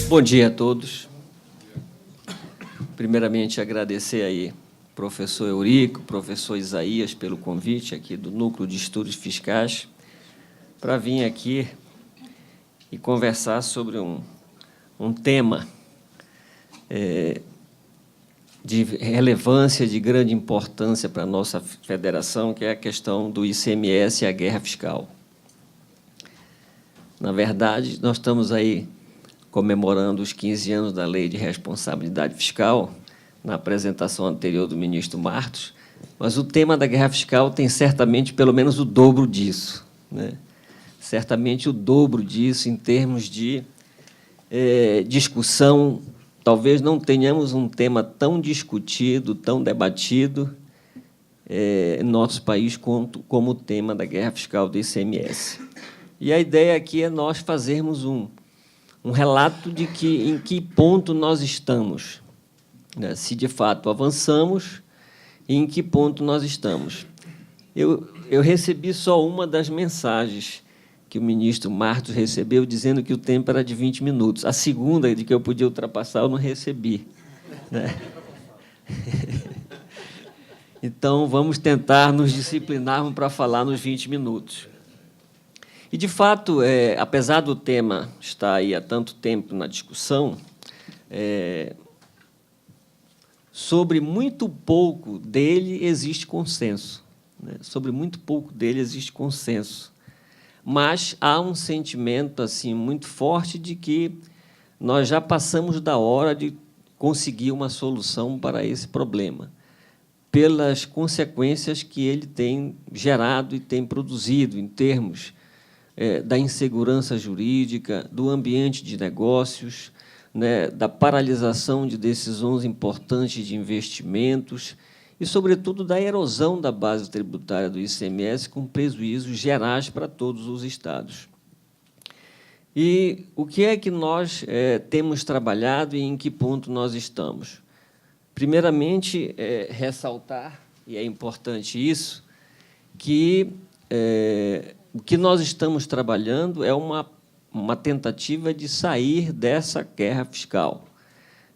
Bom dia a todos. Primeiramente, agradecer aí professor Eurico, professor Isaías, pelo convite aqui do Núcleo de Estudos Fiscais, para vir aqui e conversar sobre um tema de relevância, de grande importância para a nossa federação, que é a questão do ICMS e a guerra fiscal. Na verdade, nós estamos aí comemorando os 15 anos da Lei de Responsabilidade Fiscal, na apresentação anterior do ministro Martos, mas o tema da guerra fiscal tem certamente pelo menos o dobro disso, né? Certamente o dobro disso em termos de discussão. Talvez não tenhamos um tema tão discutido, tão debatido em nosso país como o tema da guerra fiscal do ICMS. E a ideia aqui é nós fazermos um relato de em que ponto nós estamos, né? Se, de fato, avançamos e em que ponto nós estamos. Eu recebi só uma das mensagens que o ministro Martos recebeu, dizendo que o tempo era de 20 minutos. A segunda, de que eu podia ultrapassar, eu não recebi, né? Então, vamos tentar nos disciplinarmos para falar nos 20 minutos. E, de fato, apesar do tema estar aí há tanto tempo na discussão, sobre muito pouco dele existe consenso, né? Sobre muito pouco dele existe consenso. Mas há um sentimento assim muito forte de que nós já passamos da hora de conseguir uma solução para esse problema, pelas consequências que ele tem gerado e tem produzido em termos da insegurança jurídica, do ambiente de negócios, né, da paralisação de decisões importantes de investimentos e, sobretudo, da erosão da base tributária do ICMS, com prejuízos gerais para todos os estados. E o que é que nós temos trabalhado e em que ponto nós estamos? Primeiramente, ressaltar, e é importante isso, que o que nós estamos trabalhando é uma tentativa de sair dessa guerra fiscal.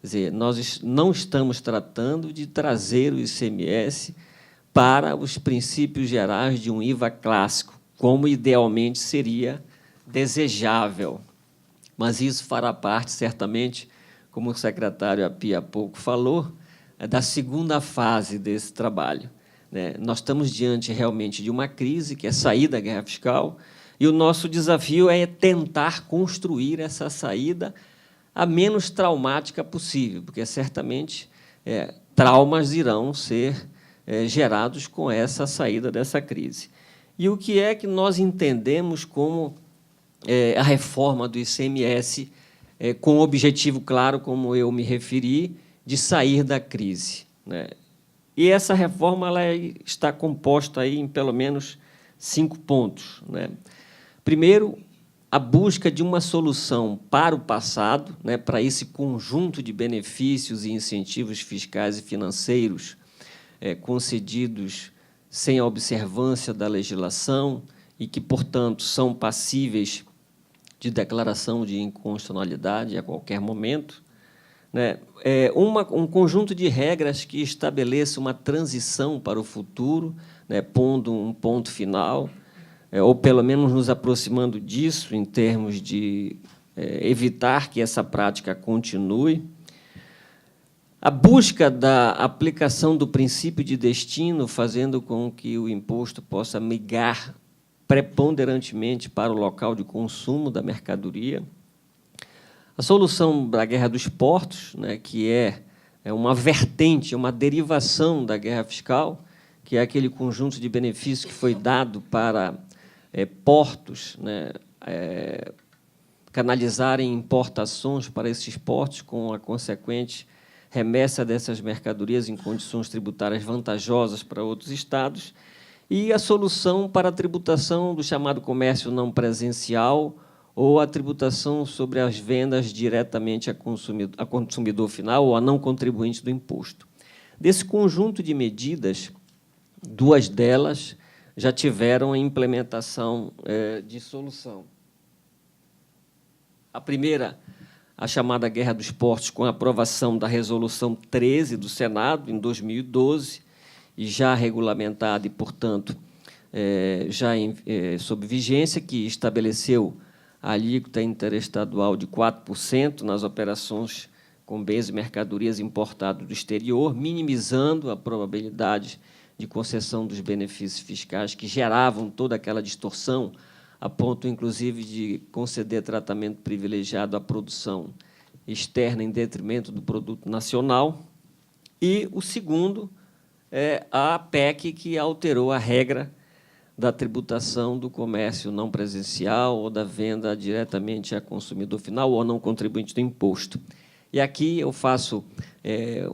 Quer dizer, nós não estamos tratando de trazer o ICMS para os princípios gerais de um IVA clássico, como idealmente seria desejável. Mas isso fará parte, certamente, como o secretário Apia há pouco falou, da segunda fase desse trabalho, né? Nós estamos diante realmente de uma crise, que é sair da guerra fiscal, e o nosso desafio é tentar construir essa saída a menos traumática possível, porque, certamente, traumas irão ser gerados com essa saída dessa crise. E o que é que nós entendemos como a reforma do ICMS, com o objetivo claro, como eu me referi, de sair da crise, né? E essa reforma está composta aí em, pelo menos, 5 pontos, né? Primeiro, a busca de uma solução para o passado, né, para esse conjunto de benefícios e incentivos fiscais e financeiros concedidos sem a observância da legislação e que, portanto, são passíveis de declaração de inconstitucionalidade a qualquer momento, né? Um conjunto de regras que estabeleça uma transição para o futuro, né, pondo um ponto final, ou, pelo menos, nos aproximando disso, em termos de evitar que essa prática continue. A busca da aplicação do princípio de destino, fazendo com que o imposto possa migrar preponderantemente para o local de consumo da mercadoria. A solução da guerra dos portos, né, que é uma vertente, uma derivação da guerra fiscal, que é aquele conjunto de benefícios que foi dado para portos, né, canalizarem importações para esses portos, com a consequente remessa dessas mercadorias em condições tributárias vantajosas para outros estados, e a solução para a tributação do chamado comércio não presencial, ou a tributação sobre as vendas diretamente a consumidor final ou a não contribuinte do imposto. Desse conjunto de medidas, 2 delas já tiveram a implementação de solução. A primeira, a chamada Guerra dos Portos, com a aprovação da Resolução 13 do Senado, em 2012, e já regulamentada e, portanto, sob vigência, que estabeleceu a alíquota interestadual de 4% nas operações com bens e mercadorias importados do exterior, minimizando a probabilidade de concessão dos benefícios fiscais que geravam toda aquela distorção, a ponto, inclusive, de conceder tratamento privilegiado à produção externa em detrimento do produto nacional. E o segundo é a PEC, que alterou a regra da tributação do comércio não presencial ou da venda diretamente a consumidor final ou não contribuinte do imposto. E aqui eu faço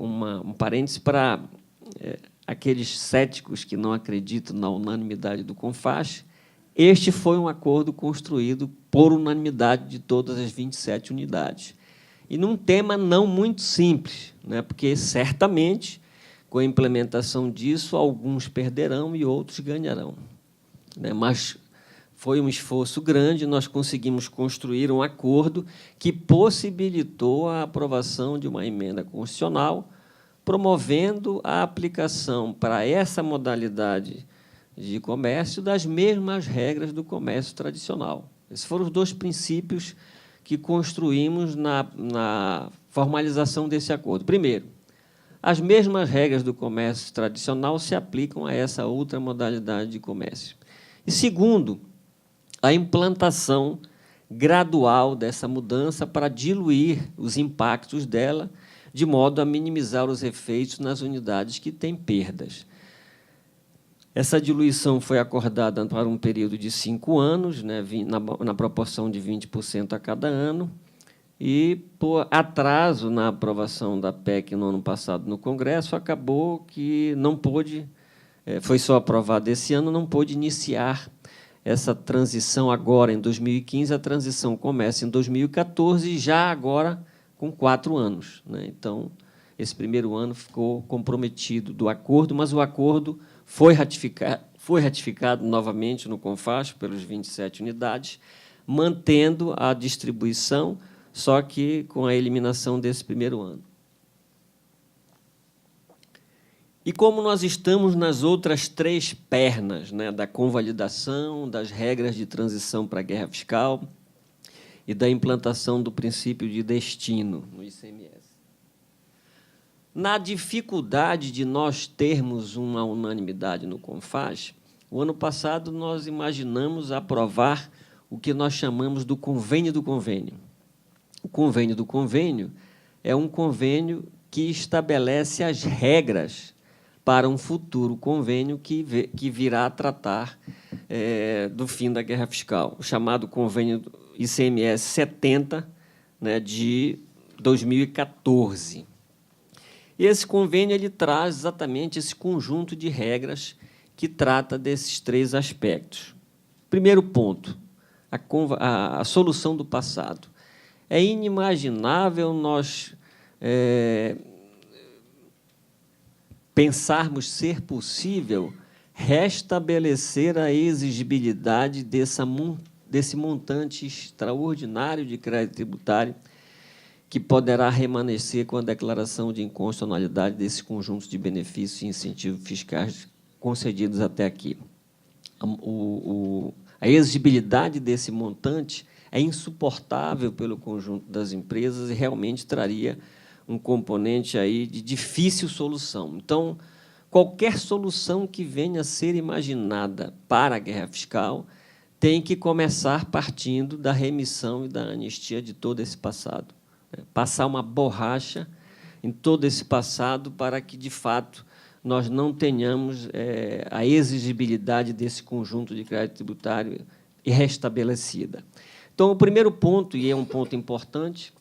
um parêntese para aqueles céticos que não acreditam na unanimidade do CONFAS. Este foi um acordo construído por unanimidade de todas as 27 unidades. E num tema não muito simples, né? Porque, certamente, com a implementação disso, alguns perderão e outros ganharão. Mas foi um esforço grande, nós conseguimos construir um acordo que possibilitou a aprovação de uma emenda constitucional, promovendo a aplicação para essa modalidade de comércio das mesmas regras do comércio tradicional. Esses foram os dois princípios que construímos na formalização desse acordo. Primeiro, as mesmas regras do comércio tradicional se aplicam a essa outra modalidade de comércio. E, segundo, a implantação gradual dessa mudança para diluir os impactos dela, de modo a minimizar os efeitos nas unidades que têm perdas. Essa diluição foi acordada para um período de 5 anos, né, na proporção de 20% a cada ano, e, por atraso na aprovação da PEC no ano passado no Congresso, acabou que não pôde, foi só aprovado esse ano, não pôde iniciar essa transição agora, em 2015, a transição começa em 2014, e já agora com 4 anos. Né? Então, esse primeiro ano ficou comprometido do acordo, mas o acordo foi ratificado novamente no CONFAS pelos 27 unidades, mantendo a distribuição, só que com a eliminação desse primeiro ano. E como nós estamos nas outras 3 pernas, né, da convalidação, das regras de transição para a guerra fiscal e da implantação do princípio de destino no ICMS. Na dificuldade de nós termos uma unanimidade no CONFAS, o ano passado nós imaginamos aprovar o que nós chamamos do convênio do convênio. O convênio do convênio é um convênio que estabelece as regras para um futuro convênio que virá a tratar do fim da guerra fiscal, o chamado convênio ICMS 70, né, de 2014. E esse convênio ele traz exatamente esse conjunto de regras que trata desses 3 aspectos. Primeiro ponto, a solução do passado. É inimaginável nós pensarmos ser possível restabelecer a exigibilidade desse montante extraordinário de crédito tributário que poderá remanescer com a declaração de inconstitucionalidade desse conjunto de benefícios e incentivos fiscais concedidos até aqui. A exigibilidade desse montante é insuportável pelo conjunto das empresas e realmente traria um componente aí de difícil solução. Então, qualquer solução que venha a ser imaginada para a guerra fiscal tem que começar partindo da remissão e da anistia de todo esse passado. Passar uma borracha em todo esse passado para que, de fato, nós não tenhamos a exigibilidade desse conjunto de crédito tributário restabelecida. Então, o primeiro ponto, e é um ponto importante,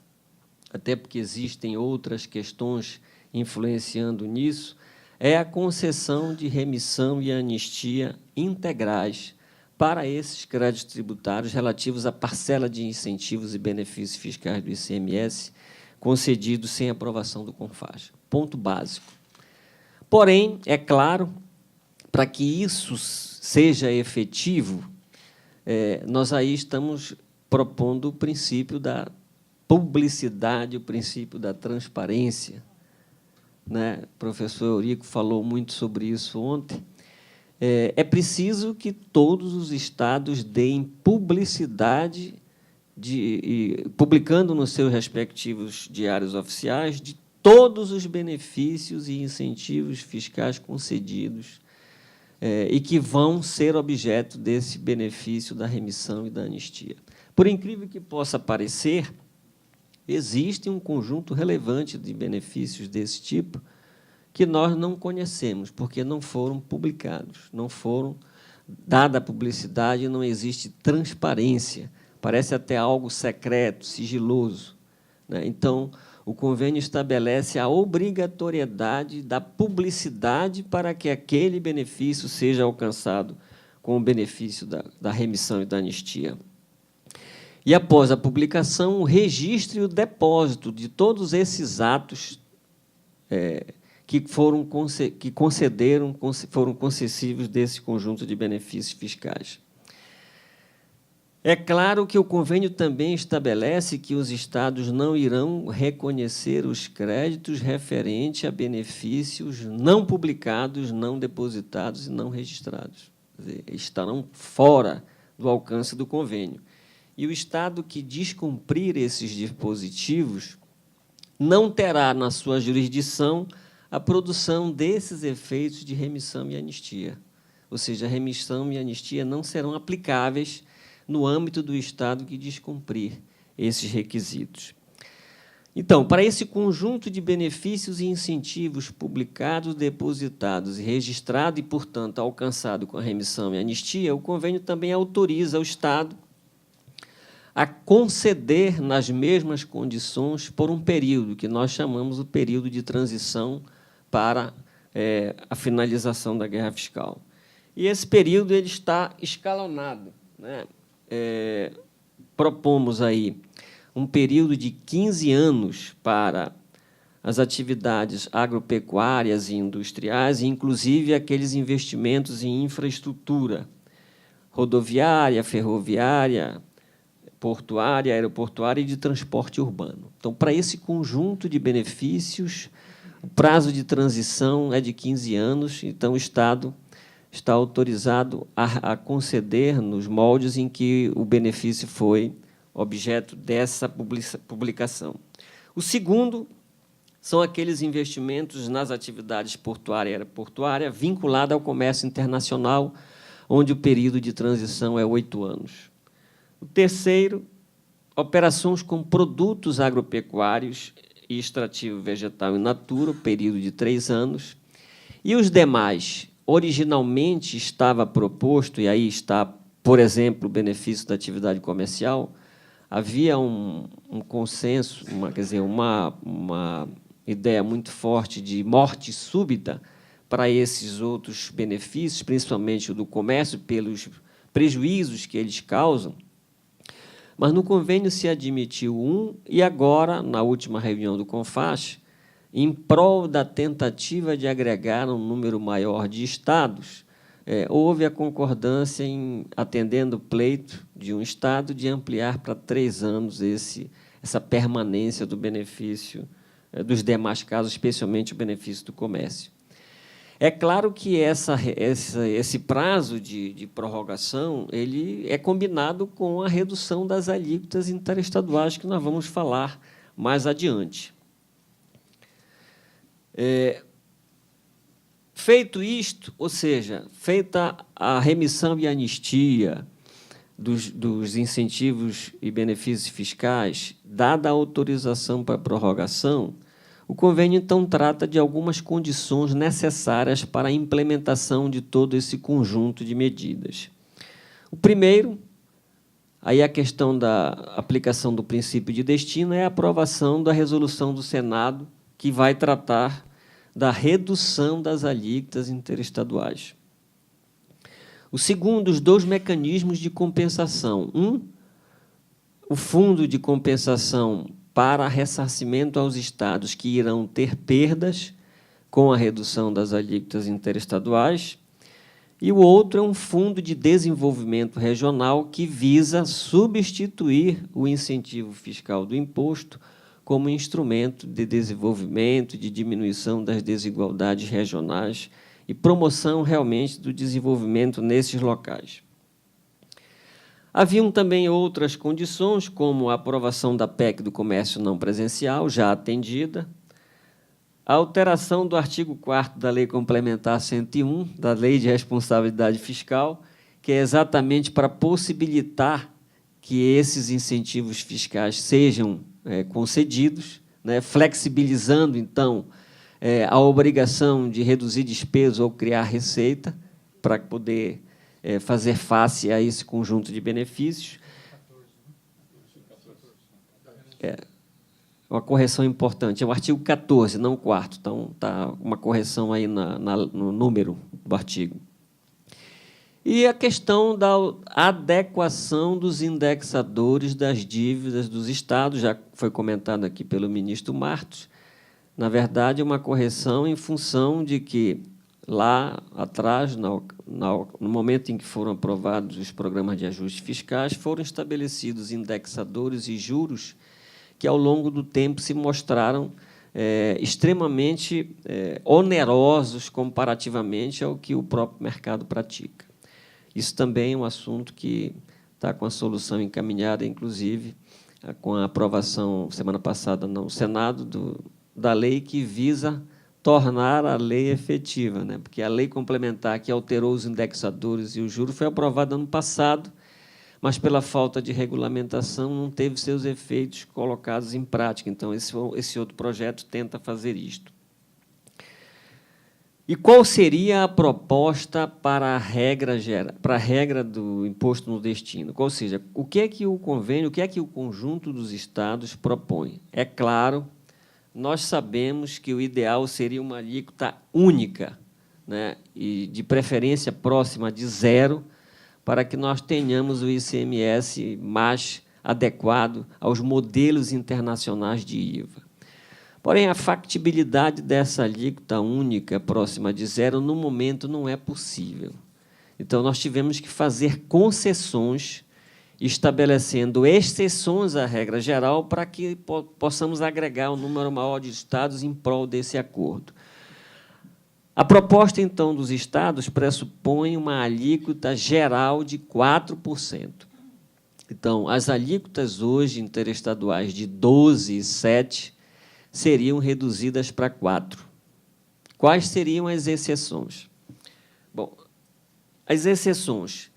até porque existem outras questões influenciando nisso, é a concessão de remissão e anistia integrais para esses créditos tributários relativos à parcela de incentivos e benefícios fiscais do ICMS concedidos sem aprovação do CONFAS. Ponto básico. Porém, é claro, para que isso seja efetivo, nós aí estamos propondo o princípio da publicidade, o princípio da transparência, né? O professor Eurico falou muito sobre isso ontem. É preciso que todos os estados deem publicidade, publicando nos seus respectivos diários oficiais, de todos os benefícios e incentivos fiscais concedidos e que vão ser objeto desse benefício da remissão e da anistia. Por incrível que possa parecer, existe um conjunto relevante de benefícios desse tipo que nós não conhecemos, porque não foram publicados, não foram dada publicidade, não existe transparência, parece até algo secreto, sigiloso, né? Então, o convênio estabelece a obrigatoriedade da publicidade para que aquele benefício seja alcançado com o benefício da remissão e da anistia. E, após a publicação, o registro e o depósito de todos esses atos que foram concessivos desse conjunto de benefícios fiscais. É claro que o convênio também estabelece que os estados não irão reconhecer os créditos referentes a benefícios não publicados, não depositados e não registrados. Quer dizer, estarão fora do alcance do convênio. E o estado que descumprir esses dispositivos não terá na sua jurisdição a produção desses efeitos de remissão e anistia. Ou seja, a remissão e a anistia não serão aplicáveis no âmbito do estado que descumprir esses requisitos. Então, para esse conjunto de benefícios e incentivos publicados, depositados e registrados e, portanto, alcançado com a remissão e anistia, o convênio também autoriza o estado a conceder nas mesmas condições por um período, que nós chamamos o período de transição para a finalização da guerra fiscal. E esse período ele está escalonado, né? Propomos aí um período de 15 anos para as atividades agropecuárias e industriais, inclusive aqueles investimentos em infraestrutura rodoviária, ferroviária, portuária, aeroportuária e de transporte urbano. Então, para esse conjunto de benefícios, o prazo de transição é de 15 anos, então o Estado está autorizado a conceder nos moldes em que o benefício foi objeto dessa publicação. O segundo são aqueles investimentos nas atividades portuária e aeroportuária vinculada ao comércio internacional, onde o período de transição é 8 anos. O terceiro, operações com produtos agropecuários e extrativo vegetal in natura, período de 3 anos. E os demais, originalmente estava proposto, e aí está, por exemplo, o benefício da atividade comercial, havia um consenso, uma ideia muito forte de morte súbita para esses outros benefícios, principalmente o do comércio, pelos prejuízos que eles causam. Mas no convênio se admitiu e agora, na última reunião do CONFAS, em prol da tentativa de agregar um número maior de estados, houve a concordância em, atendendo o pleito de um estado, de ampliar para 3 anos essa permanência do benefício dos demais casos, especialmente o benefício do comércio. É claro que esse prazo de prorrogação ele é combinado com a redução das alíquotas interestaduais, que nós vamos falar mais adiante. Feito isto, ou seja, feita a remissão e anistia dos incentivos e benefícios fiscais, dada a autorização para a prorrogação, o convênio, então, trata de algumas condições necessárias para a implementação de todo esse conjunto de medidas. O primeiro, aí a questão da aplicação do princípio de destino, é a aprovação da resolução do Senado, que vai tratar da redução das alíquotas interestaduais. O segundo, os 2 mecanismos de compensação. O fundo de compensação para ressarcimento aos estados que irão ter perdas com a redução das alíquotas interestaduais, E o outro é um fundo de desenvolvimento regional que visa substituir o incentivo fiscal do imposto como instrumento de desenvolvimento, de diminuição das desigualdades regionais e promoção realmente do desenvolvimento nesses locais. Haviam também outras condições, como a aprovação da PEC do comércio não presencial, já atendida, a alteração do artigo 4º da Lei Complementar 101, da Lei de Responsabilidade Fiscal, que é exatamente para possibilitar que esses incentivos fiscais sejam concedidos, né, flexibilizando, então, a obrigação de reduzir despesas ou criar receita para poder fazer face a esse conjunto de benefícios. Uma correção importante, é o artigo 14, não o 4º, então está uma correção aí no número do artigo. E a questão da adequação dos indexadores das dívidas dos estados, já foi comentado aqui pelo ministro Martos. Na verdade, é uma correção em função de que, lá atrás, no momento em que foram aprovados os programas de ajustes fiscais, foram estabelecidos indexadores e juros que, ao longo do tempo, se mostraram extremamente onerosos comparativamente ao que o próprio mercado pratica. Isso também é um assunto que está com a solução encaminhada, inclusive, com a aprovação, semana passada, no Senado, da lei que visa tornar a lei efetiva, né? Porque a lei complementar que alterou os indexadores e o juro foi aprovada ano passado, mas, pela falta de regulamentação, não teve seus efeitos colocados em prática. Então, esse outro projeto tenta fazer isto. E qual seria a proposta para a regra do imposto nordestino? Ou seja, o que é que o convênio, o que é que o conjunto dos estados propõe? É claro, nós sabemos que o ideal seria uma alíquota única, né, e, de preferência, próxima de zero, para que nós tenhamos o ICMS mais adequado aos modelos internacionais de IVA. Porém, a factibilidade dessa alíquota única próxima de zero, no momento, não é possível. Então, nós tivemos que fazer concessões, estabelecendo exceções à regra geral para que possamos agregar um número maior de estados em prol desse acordo. A proposta, então, dos estados pressupõe uma alíquota geral de 4%. Então, as alíquotas hoje interestaduais de 12 e 7 seriam reduzidas para 4. Quais seriam as exceções? Bom, as exceções: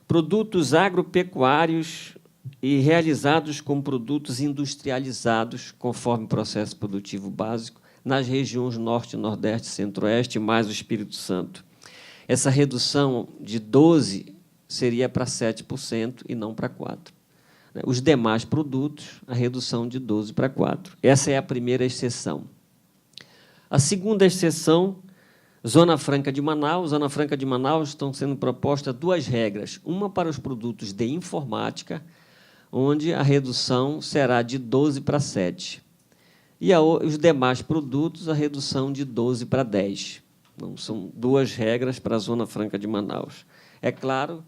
produtos agropecuários e realizados com produtos industrializados, conforme processo produtivo básico, nas regiões Norte, Nordeste, Centro-Oeste, mais o Espírito Santo. Essa redução de 12% seria para 7% e não para 4%. Os demais produtos, a redução de 12% para 4%. Essa é a primeira exceção. A segunda exceção, Zona Franca de Manaus. Zona Franca de Manaus estão sendo propostas duas regras. Uma para os produtos de informática, onde a redução será de 12% para 7%. E os demais produtos, a redução de 12% para 10%. Então, são duas regras para a Zona Franca de Manaus. É claro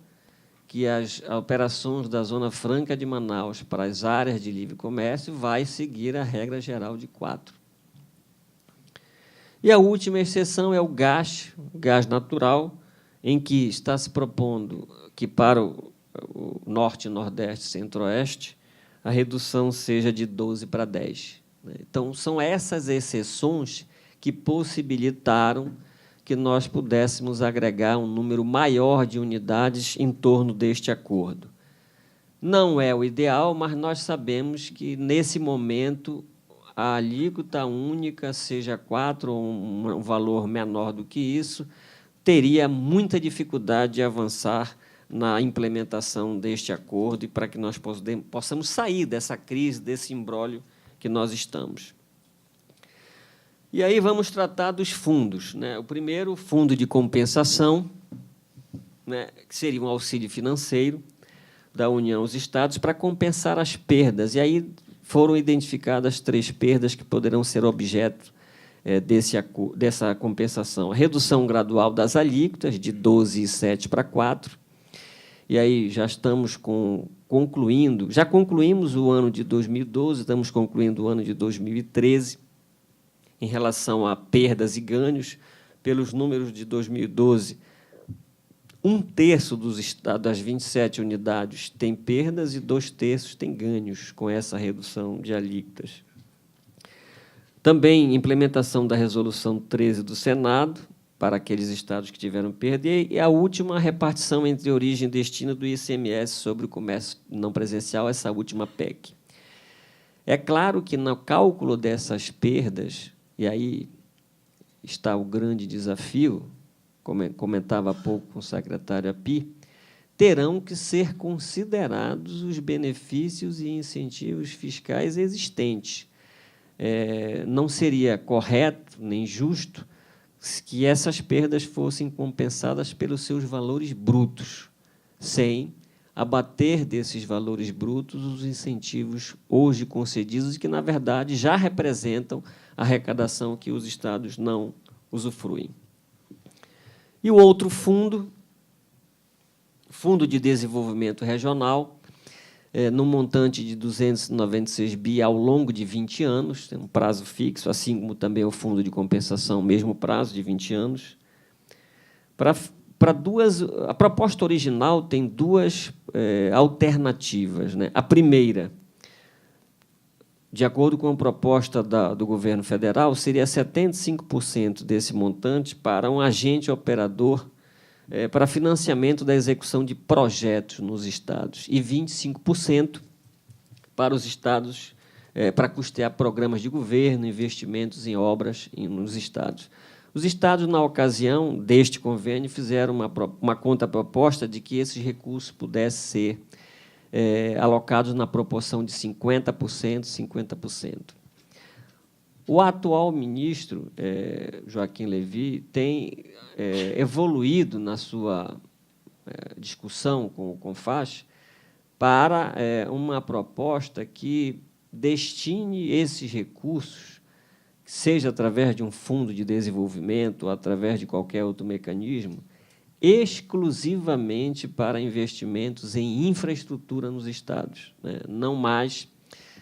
que as operações da Zona Franca de Manaus para as áreas de livre comércio vai seguir a regra geral de 4%. E a última exceção é o gás natural, em que está se propondo que, para o Norte, Nordeste e Centro-Oeste, a redução seja de 12% para 10%. Então, são essas exceções que possibilitaram que nós pudéssemos agregar um número maior de unidades em torno deste acordo. Não é o ideal, mas nós sabemos que, nesse momento, a alíquota única, seja 4% ou um valor menor do que isso, teria muita dificuldade de avançar na implementação deste acordo e para que nós possamos sair dessa crise, desse imbróglio que nós estamos. E aí vamos tratar dos fundos, né? O primeiro, o fundo de compensação, né, que seria um auxílio financeiro da União aos estados para compensar as perdas. E aí foram identificadas 3 perdas que poderão ser objeto dessa compensação. A redução gradual das alíquotas, de 12,7 para 4, e aí já estamos concluindo, já concluímos o ano de 2012, estamos concluindo o ano de 2013, em relação a perdas e ganhos. Pelos números de 2012, 1/3 das 27 unidades tem perdas e 2/3 tem ganhos com essa redução de alíquotas. Também implementação da Resolução 13 do Senado, para aqueles estados que tiveram perda, e a última, a repartição entre origem e destino do ICMS sobre o comércio não presencial, essa última PEC. É claro que, no cálculo dessas perdas, e aí está o grande desafio, como comentava há pouco com o secretário Api, terão que ser considerados os benefícios e incentivos fiscais existentes. Não seria correto nem justo que essas perdas fossem compensadas pelos seus valores brutos, sem abater desses valores brutos os incentivos hoje concedidos e que, na verdade, já representam a arrecadação que os estados não usufruem. E o outro fundo, Fundo de Desenvolvimento Regional, no montante de 296 bi ao longo de 20 anos, tem um prazo fixo, assim como também o Fundo de Compensação, mesmo prazo de 20 anos. A proposta original tem duas alternativas, né? A primeira, de acordo com a proposta do governo federal, seria 75% desse montante para um agente operador para financiamento da execução de projetos nos estados e 25% para os estados, para custear programas de governo, investimentos em obras nos estados. Os estados, na ocasião deste convênio, fizeram uma contraproposta de que esses recursos pudessem ser alocados na proporção de 50%, 50%. O atual ministro, Joaquim Levy, tem evoluído na sua discussão com o CONFAZ para uma proposta que destine esses recursos, seja através de um fundo de desenvolvimento ou através de qualquer outro mecanismo, exclusivamente para investimentos em infraestrutura nos estados, né? Não mais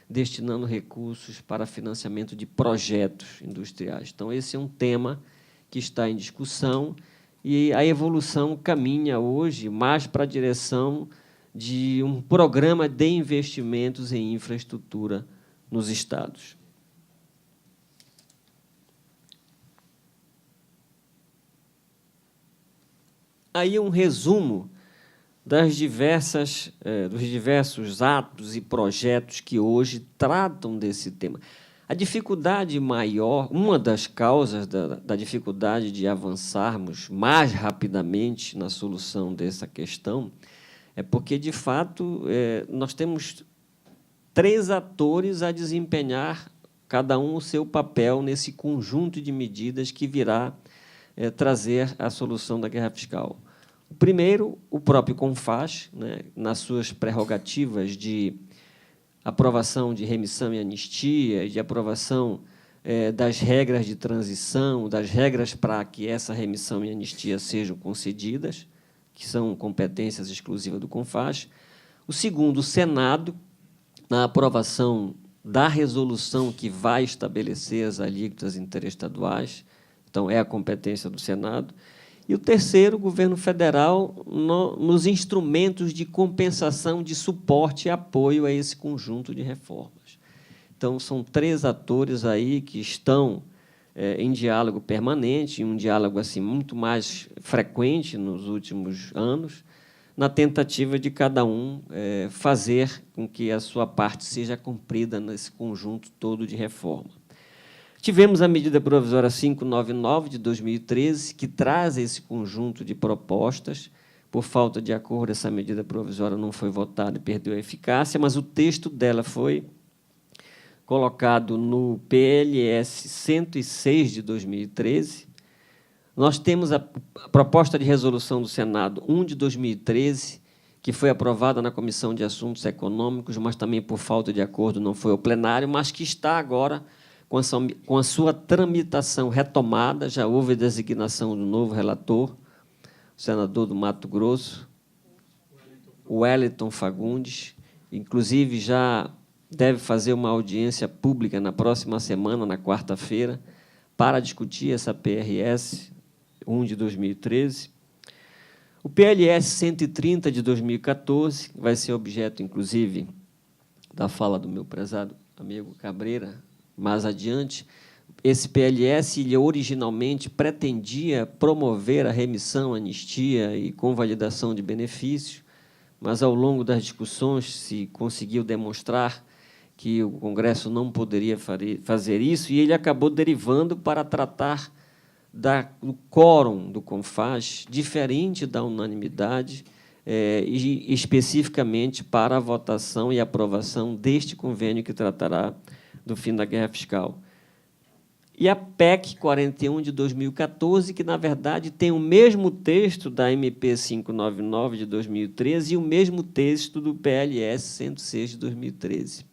destinando recursos para financiamento de projetos industriais. Então, esse é um tema que está em discussão e a evolução caminha hoje mais para a direção de um programa de investimentos em infraestrutura nos estados. Aí um resumo dos diversos atos e projetos que hoje tratam desse tema. A dificuldade maior, uma das causas da dificuldade de avançarmos mais rapidamente na solução dessa questão é porque, de fato, nós temos 3 atores a desempenhar, cada um o seu papel nesse conjunto de medidas que virá trazer a solução da guerra fiscal. Primeiro, o próprio CONFAZ, né, nas suas prerrogativas de aprovação de remissão e anistia, de aprovação das regras de transição, das regras para que essa remissão e anistia sejam concedidas, que são competências exclusivas do CONFAZ. O segundo, o Senado, na aprovação da resolução que vai estabelecer as alíquotas interestaduais, então, é a competência do Senado. E o terceiro, o governo federal, nos instrumentos de compensação, de suporte e apoio a esse conjunto de reformas. Então, são 3 atores aí que estão em diálogo permanente, um diálogo assim, muito mais frequente nos últimos anos, na tentativa de cada um fazer com que a sua parte seja cumprida nesse conjunto todo de reforma. Tivemos a medida provisória 599, de 2013, que traz esse conjunto de propostas. Por falta de acordo, essa medida provisória não foi votada e perdeu a eficácia, mas o texto dela foi colocado no PLS 106, de 2013. Nós temos a proposta de resolução do Senado 1, de 2013, que foi aprovada na Comissão de Assuntos Econômicos, mas também, por falta de acordo, não foi ao plenário, mas que está agora com a sua tramitação retomada, já houve a designação do novo relator, o senador do Mato Grosso, o Wellington Fagundes, inclusive já deve fazer uma audiência pública na próxima semana, na quarta-feira, para discutir essa PRS 1 de 2013. O PLS 130 de 2014, que vai ser objeto, inclusive, da fala do meu prezado amigo Cabreira, mais adiante. Esse PLS, ele originalmente pretendia promover a remissão, anistia e convalidação de benefícios, mas, ao longo das discussões, se conseguiu demonstrar que o Congresso não poderia fazer isso, e ele acabou derivando para tratar do quórum do CONFAS, diferente da unanimidade, e especificamente para a votação e aprovação deste convênio que tratará do fim da guerra fiscal. E a PEC 41 de 2014, que, na verdade, tem o mesmo texto da MP 599 de 2013 e o mesmo texto do PLS 106 de 2013.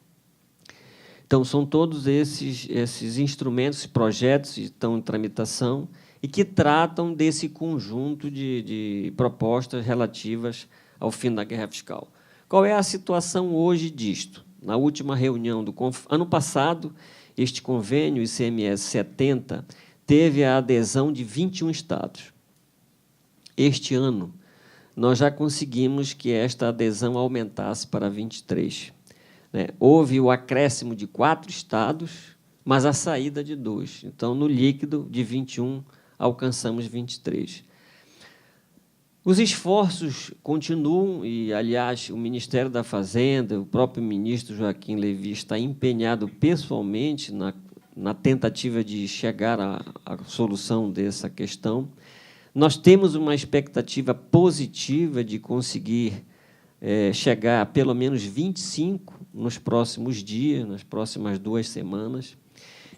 Então, são todos esses instrumentos, projetos que estão em tramitação e que tratam desse conjunto de propostas relativas ao fim da guerra fiscal. Qual é a situação hoje disto? Na última reunião do ano passado, este convênio ICMS 70 teve a adesão de 21 estados. Este ano, nós já conseguimos que esta adesão aumentasse para 23. Houve o acréscimo de 4 estados, mas a saída de 2. Então, no líquido, de 21, alcançamos 23. Os esforços continuam e, aliás, o Ministério da Fazenda, o próprio ministro Joaquim Levy está empenhado pessoalmente na tentativa de chegar à solução dessa questão. Nós temos uma expectativa positiva de conseguir chegar a pelo menos 25 nos próximos dias, nas próximas 2 semanas,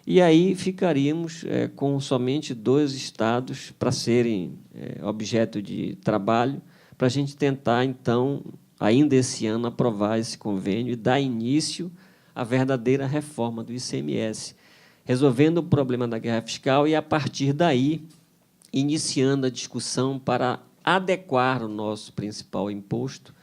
e aí ficaríamos com somente 2 estados para serem objeto de trabalho, para a gente tentar, então, ainda esse ano, aprovar esse convênio e dar início à verdadeira reforma do ICMS, resolvendo o problema da guerra fiscal e, a partir daí, iniciando a discussão para adequar o nosso principal imposto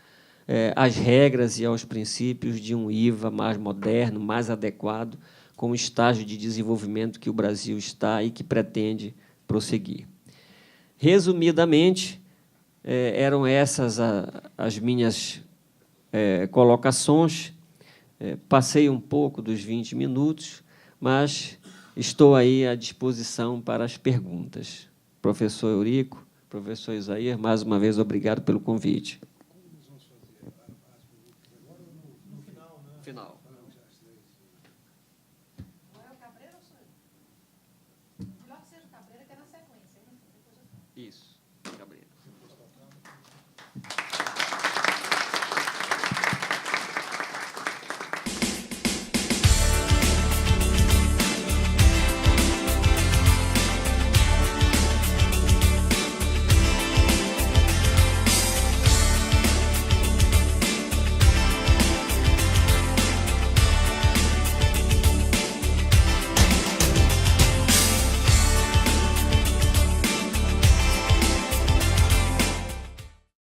às regras e aos princípios de um IVA mais moderno, mais adequado, com o estágio de desenvolvimento que o Brasil está e que pretende prosseguir. Resumidamente, eram essas as minhas colocações. Passei um pouco dos 20 minutos, mas estou aí à disposição para as perguntas. Professor Eurico, professor Isaías, mais uma vez, obrigado pelo convite. Final. Isso.